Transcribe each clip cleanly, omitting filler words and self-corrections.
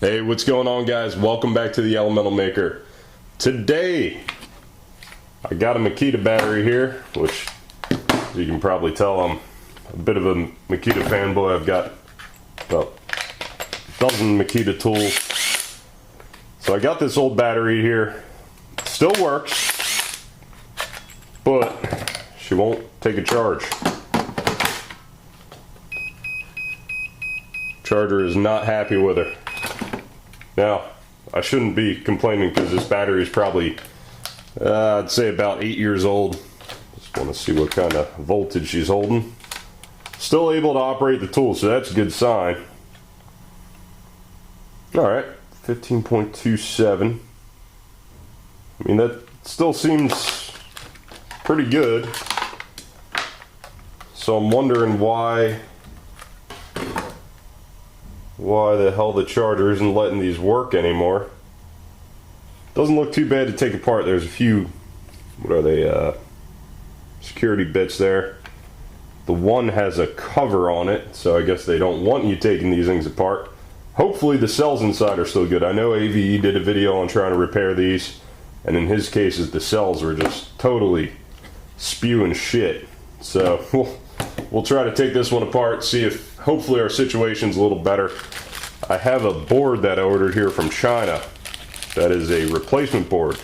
Hey, what's going on, guys? Welcome back to the ElementalMaker. Today, I got a Makita battery here, which as you can probably tell, I'm a bit of a Makita fanboy. I've got about a dozen Makita tools. So I got this old battery here. Still works, but she won't take a charge. Charger is not happy with her. Now, I shouldn't be complaining because this battery is probably, I'd say about 8 years old. Just want to see what kind of voltage she's holding. Still able to operate the tool, so that's a good sign. Alright, 15.27. I mean, that still seems pretty good. So I'm wondering why the hell the charger isn't letting these work anymore. Doesn't look too bad to take apart. There's a few, what are they, security bits there. The one has a cover on it, so I guess they don't want you taking these things apart. Hopefully the cells inside are still good. I know AVE did a video on trying to repair these, and in his cases the cells were just totally spewing shit. So we'll try to take this one apart, see if hopefully our situation's a little better. I have a board that I ordered here from China that is a replacement board.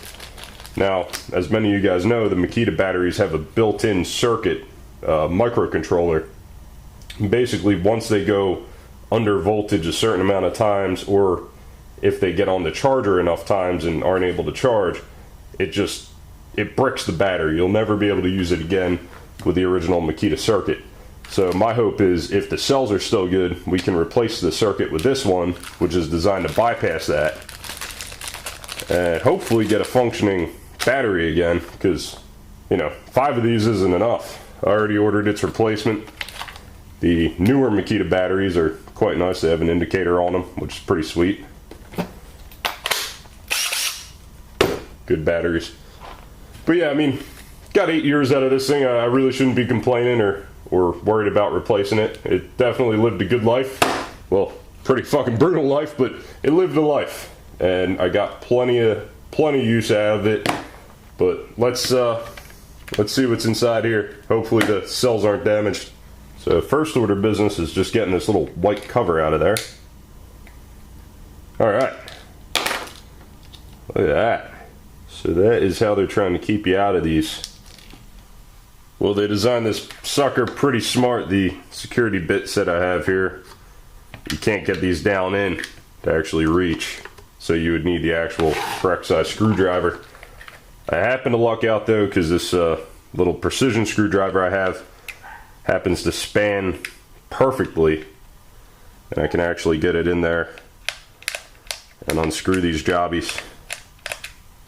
Now, as many of you guys know, the Makita batteries have a built-in circuit microcontroller. Basically, once they go under voltage a certain amount of times, or if they get on the charger enough times and aren't able to charge, it bricks the battery. You'll never be able to use it again with the original Makita circuit. So my hope is if the cells are still good, we can replace the circuit with this one, which is designed to bypass that, and hopefully get a functioning battery again, because, you know, 5 of these isn't enough. I already ordered its replacement. The newer Makita batteries are quite nice. They have an indicator on them, which is pretty sweet. Good batteries. But yeah, I mean, got 8 years out of this thing. I really shouldn't be complaining or worried about replacing it. It definitely lived a good life. Well, pretty fucking brutal life, but it lived a life. And I got plenty use out of it. But let's see what's inside here. Hopefully the cells aren't damaged. So first order business is just getting this little white cover out of there. Alright. Look at that. So that is how they're trying to keep you out of these. Well, they designed this sucker pretty smart. The security bits that I have here, you can't get these down in to actually reach. So you would need the actual correct size screwdriver. I happen to luck out though, because this little precision screwdriver I have happens to span perfectly. And I can actually get it in there and unscrew these jobbies.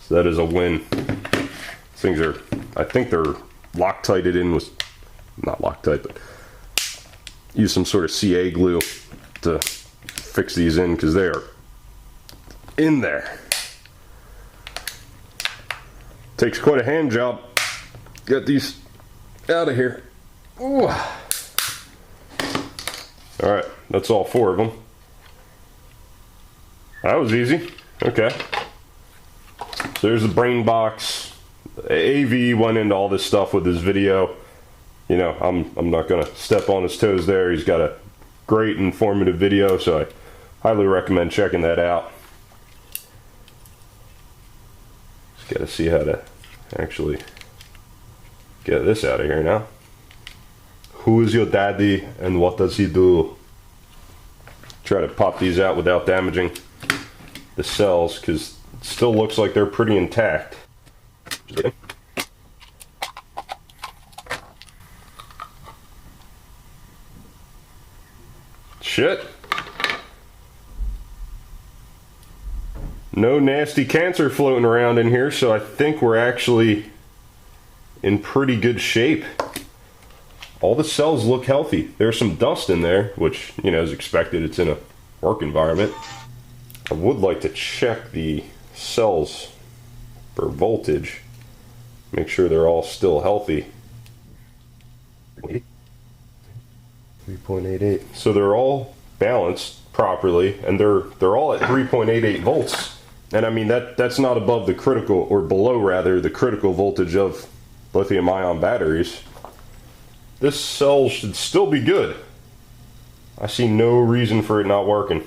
So that is a win. These things are, I think they're Loctited in with, not Loctite, but use some sort of CA glue to fix these in, because they are in there. Takes quite a hand job. Get these out of here. Ooh. Alright, that's all 4 of them. That was easy. Okay. So there's the brain box. AV went into all this stuff with his video. You know, I'm not gonna step on his toes there. He's got a great informative video, so I highly recommend checking that out. Just gotta see how to actually get this out of here now. Who is your daddy and what does he do? Try to pop these out without damaging the cells, because it still looks like they're pretty intact. Shit. No nasty cancer floating around in here, so I think we're actually in pretty good shape. All the cells look healthy. There's some dust in there, which, you know, is expected. It's in a work environment. I would like to check the cells for voltage. Make sure they're all still healthy. 3.88. So they're all balanced properly, and they're all at 3.88 volts. And I mean, that's not above the critical, or below rather, the critical voltage of lithium-ion batteries. This cell should still be good. I see no reason for it not working.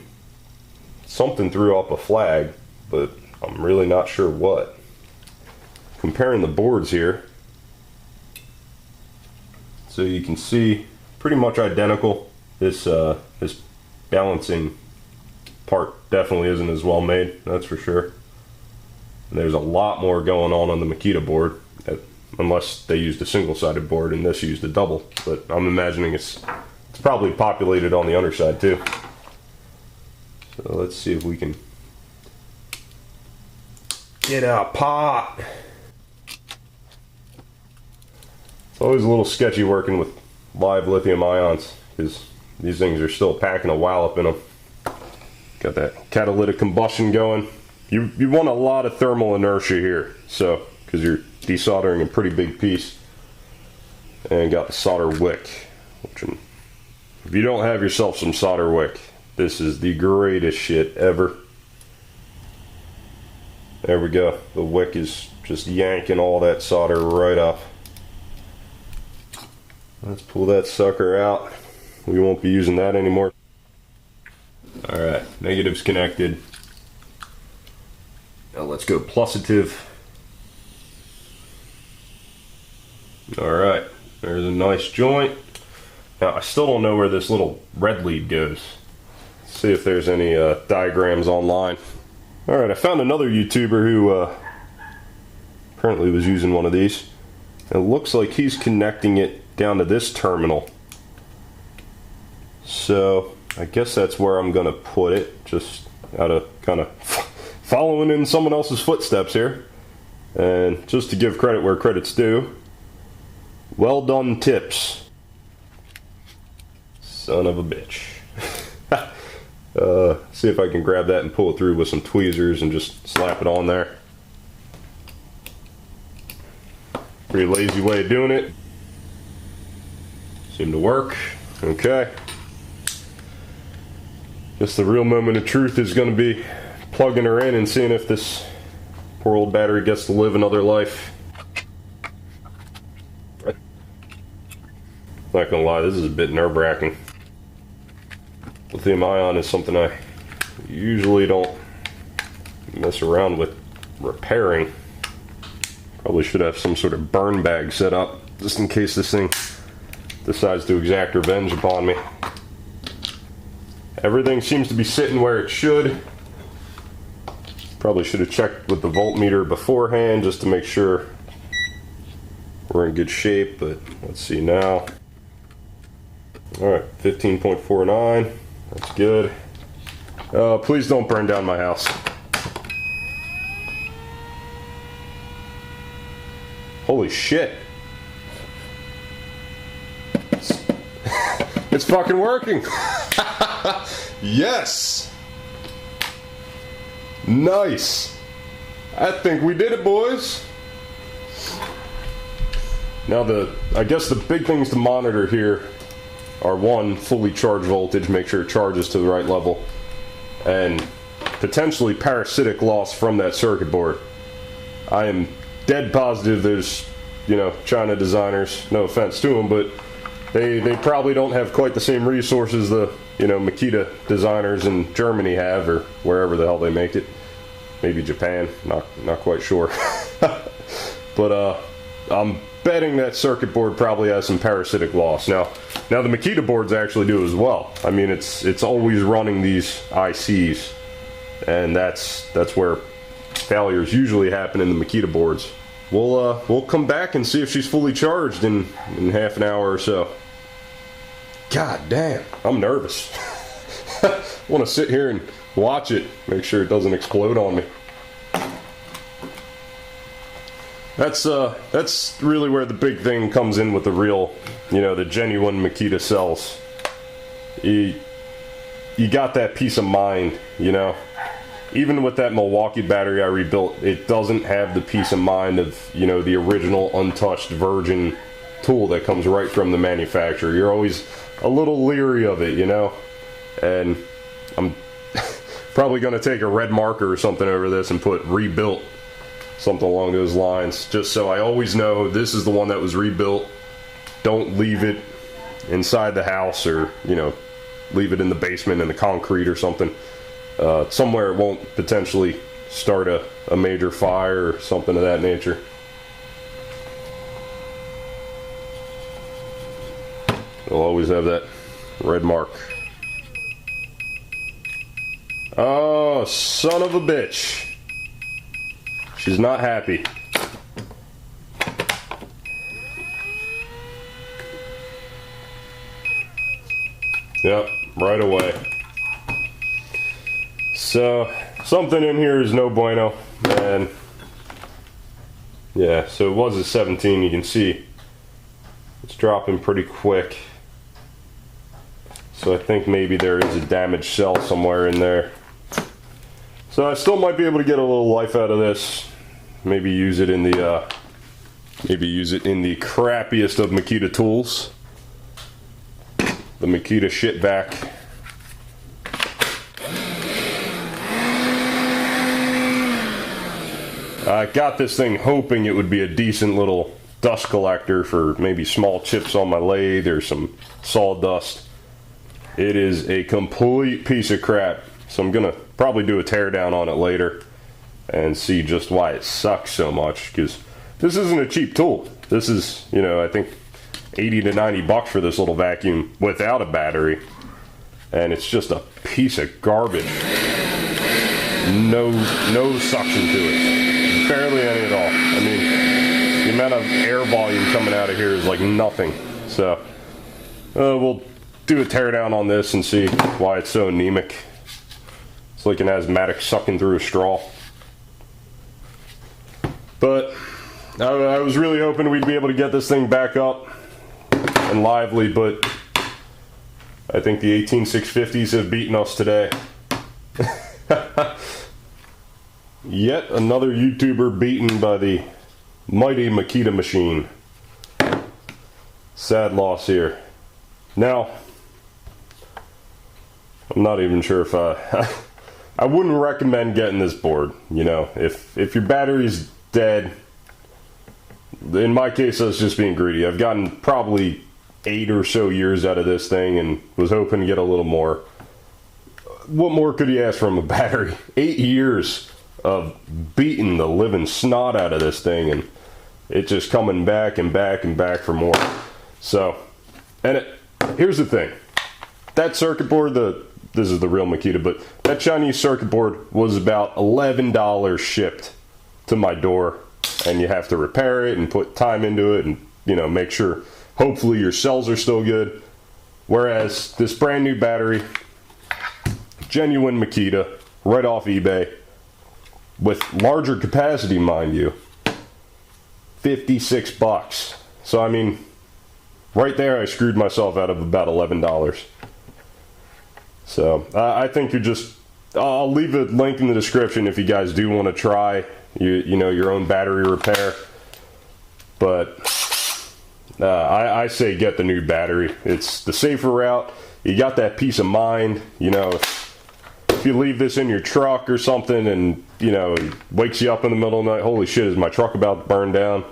Something threw up a flag, but I'm really not sure what. Comparing the boards here, so you can see pretty much identical. This balancing part definitely isn't as well made, that's for sure. And there's a lot more going on the Makita board, unless they used a single-sided board and this used a double. But I'm imagining it's probably populated on the underside too. So let's see if we can get a pot. It's always a little sketchy working with live lithium ions because these things are still packing a wallop in them. Got that catalytic combustion going. You want a lot of thermal inertia here, so because you're desoldering a pretty big piece. And got the solder wick, which if you don't have yourself some solder wick, this is the greatest shit ever. There we go. The wick is just yanking all that solder right off. Let's pull that sucker out. We won't be using that anymore. Alright, negative's connected. Now let's go plusative. Alright, there's a nice joint. Now I still don't know where this little red lead goes. Let's see if there's any diagrams online. Alright, I found another YouTuber who apparently was using one of these. It looks like he's connecting it down to this terminal. So I guess that's where I'm gonna put it, just out of kind of following in someone else's footsteps here. And just to give credit where credit's due, well done tips. Son of a bitch. See if I can grab that and pull it through with some tweezers and just slap it on there. Pretty lazy way of doing it. Seemed to work. Okay. Guess the real moment of truth is going to be plugging her in and seeing if this poor old battery gets to live another life. Not gonna lie, this is a bit nerve-wracking. Lithium ion is something I usually don't mess around with repairing. Probably should have some sort of burn bag set up just in case this thing decides to exact revenge upon me. Everything seems to be sitting where it should. Probably should have checked with the voltmeter beforehand just to make sure we're in good shape, but let's see now. Alright, 15.49. That's good. Please don't burn down my house. Holy shit. It's fucking working. Yes. Nice. I think we did it, boys. Now I guess the big things to monitor here are, one, fully charged voltage, make sure it charges to the right level, and potentially parasitic loss from that circuit board. I am dead positive there's, China designers, no offense to them, but they probably don't have quite the same resources the, Makita designers in Germany have, or wherever the hell they make it. Maybe Japan, not quite sure. But I'm betting that circuit board probably has some parasitic loss. Now the Makita boards actually do as well. I mean, it's always running these ICs, and that's where failures usually happen in the Makita boards. We'll come back and see if she's fully charged in half an hour or so. God damn, I'm nervous. I want to sit here and watch it, make sure it doesn't explode on me. That's really where the big thing comes in with the real, the genuine Makita cells. You got that peace of mind, Even with that Milwaukee battery I rebuilt, it doesn't have the peace of mind of, the original untouched virgin tool that comes right from the manufacturer. You're always a little leery of it, and I'm probably going to take a red marker or something over this and put rebuilt, something along those lines, just so I always know this is the one that was rebuilt. Don't leave it inside the house, or leave it in the basement in the concrete or something, somewhere it won't potentially start a major fire or something of that nature. We'll always have that red mark. Oh, son of a bitch. She's not happy. Yep, right away. So, something in here is no bueno, and yeah, so it was a 17, you can see it's dropping pretty quick. So I think maybe there is a damaged cell somewhere in there. So I still might be able to get a little life out of this. Maybe use it in the crappiest of Makita tools. The Makita shitback. I got this thing hoping it would be a decent little dust collector for maybe small chips on my lathe or some sawdust. It is a complete piece of crap. So I'm gonna probably do a teardown on it later and see just why it sucks so much, because this isn't a cheap tool. This is, I think 80 to 90 bucks for this little vacuum without a battery, and it's just a piece of garbage. No suction to it, barely any at all. I mean, the amount of air volume coming out of here is like nothing. So we'll do a teardown on this and see why it's so anemic. It's like an asthmatic sucking through a straw. But I was really hoping we'd be able to get this thing back up and lively, but I think the 18650s have beaten us today. Yet another YouTuber beaten by the mighty Makita machine. Sad loss here. Now, I'm not even sure if I wouldn't recommend getting this board. If your battery's dead, in my case I was just being greedy. I've gotten probably 8 or so years out of this thing and was hoping to get a little more. What more could you ask from a battery? 8 years of beating the living snot out of this thing, and it just coming back and back and back for more. So, and here's the thing. That circuit board, this is the real Makita, but that Chinese circuit board was about $11 shipped to my door, and you have to repair it and put time into it and make sure hopefully your cells are still good. Whereas this brand new battery, genuine Makita, right off eBay, with larger capacity, mind you, 56 bucks. So I mean, right there I screwed myself out of about $11. So I think I'll leave a link in the description if you guys do want to try your own battery repair. But I say get the new battery. It's the safer route. You got that peace of mind. If you leave this in your truck or something and it wakes you up in the middle of the night, holy shit, is my truck about to burn down?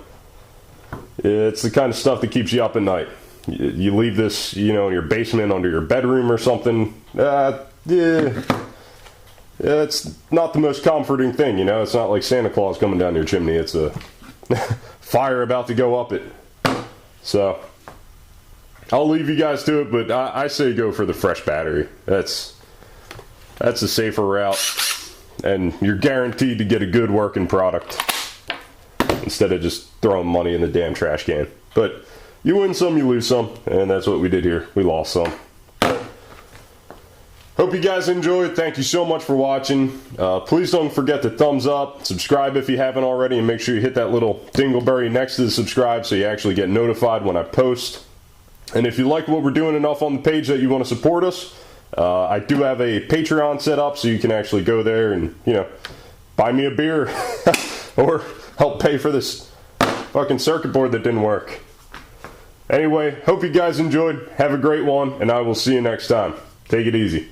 It's the kind of stuff that keeps you up at night. You leave this, in your basement under your bedroom or something. Yeah, it's not the most comforting thing, It's not like Santa Claus coming down your chimney. It's a fire about to go up it. So I'll leave you guys to it, but I say go for the fresh battery. That's a safer route, and you're guaranteed to get a good working product instead of just throwing money in the damn trash can. But you win some, you lose some, and that's what we did here. We lost some. Hope you guys enjoyed. Thank you so much for watching. Please don't forget to thumbs up, subscribe if you haven't already, and make sure you hit that little dingleberry next to the subscribe so you actually get notified when I post. And if you like what we're doing enough on the page that you want to support us, I do have a Patreon set up, so you can actually go there and, buy me a beer or help pay for this fucking circuit board that didn't work. Anyway, hope you guys enjoyed. Have a great one, and I will see you next time. Take it easy.